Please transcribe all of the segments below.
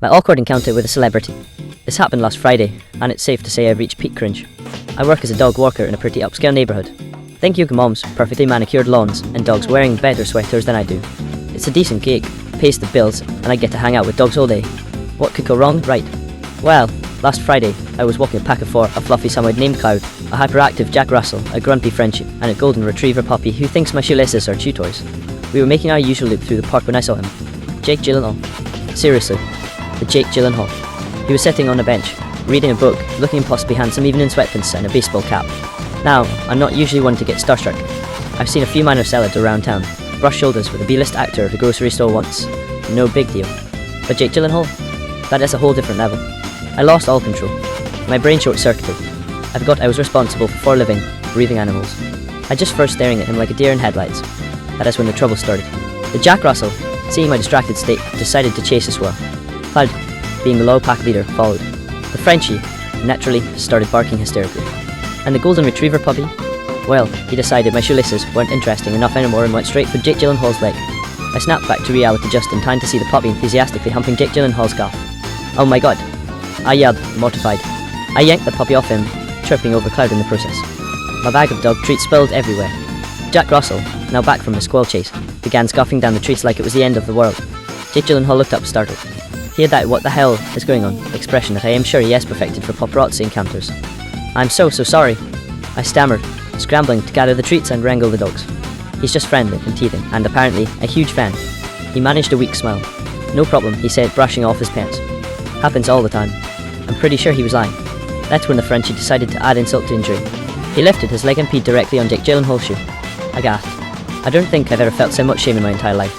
My awkward encounter with a celebrity. This happened last Friday, and it's safe to say I've reached peak cringe. I work as a dog walker in a pretty upscale neighbourhood. Think yoga moms, perfectly manicured lawns, and dogs wearing better sweaters than I do. It's a decent gig, pays the bills, and I get to hang out with dogs all day. What could go wrong? Right. Well, last Friday, I was walking a pack of four, a fluffy someone named Cloud, a hyperactive Jack Russell, a grumpy Frenchie, and a golden retriever puppy who thinks my shoelaces are chew toys. We were making our usual loop through the park when I saw him. Jake Gyllenhaal. Seriously, the Jake Gyllenhaal. He was sitting on a bench, reading a book, looking possibly handsome even in sweatpants and a baseball cap. Now, I'm not usually one to get starstruck. I've seen a few minor celebs around town, brush shoulders with a B-list actor at the grocery store once. No big deal. But Jake Gyllenhaal? That is a whole different level. I lost all control. My brain short-circuited. I forgot I was responsible for 4 living, breathing animals. I just first staring at him like a deer in headlights. That is when the trouble started. The Jack Russell, seeing my distracted state, decided to chase us well. Cloud, being the loyal pack leader, followed. The Frenchie, naturally, started barking hysterically. And the golden retriever puppy? Well, he decided my shoelaces weren't interesting enough anymore and went straight for Jake Gyllenhaal's leg. I snapped back to reality just in time to see the puppy enthusiastically humping Jake Gyllenhaal's calf. Oh my god, I yelled, mortified. I yanked the puppy off him, tripping over Cloud in the process. My bag of dog treats spilled everywhere. Jack Russell, now back from his squirrel chase, began scuffing down the treats like it was the end of the world. Jake Gyllenhaal looked up, startled. He had that "what the hell is going on" expression that I am sure he has perfected for paparazzi encounters. "I'm so sorry," I stammered, scrambling to gather the treats and wrangle the dogs. He's just friendly and teething, and apparently a huge fan. He managed a weak smile. "No problem," he said, brushing off his pants. "Happens all the time." I'm pretty sure he was lying. That's when the Frenchie decided to add insult to injury. He lifted his leg and peed directly on Jake Gyllenhaal's shoe. I gasped. I don't think I've ever felt so much shame in my entire life.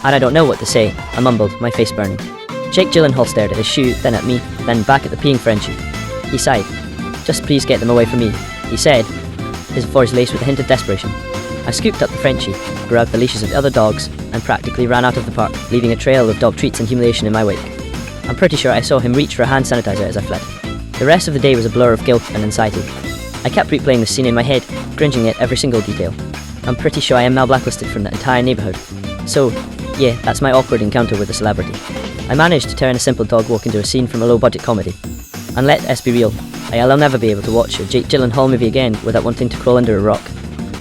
And I don't know what to say, I mumbled, my face burning. Jake Gyllenhaal stared at his shoe, then at me, then back at the peeing Frenchie. He sighed. "Just please get them away from me," he said, his voice laced with a hint of desperation. I scooped up the Frenchie, grabbed the leashes of the other dogs, and practically ran out of the park, leaving a trail of dog treats and humiliation in my wake. I'm pretty sure I saw him reach for a hand sanitizer as I fled. The rest of the day was a blur of guilt and anxiety. I kept replaying the scene in my head, cringing at every single detail. I'm pretty sure I am now blacklisted from the entire neighbourhood. So, yeah, that's my awkward encounter with a celebrity. I managed to turn a simple dog walk into a scene from a low-budget comedy. And let's be real, I'll never be able to watch a Jake Gyllenhaal movie again without wanting to crawl under a rock.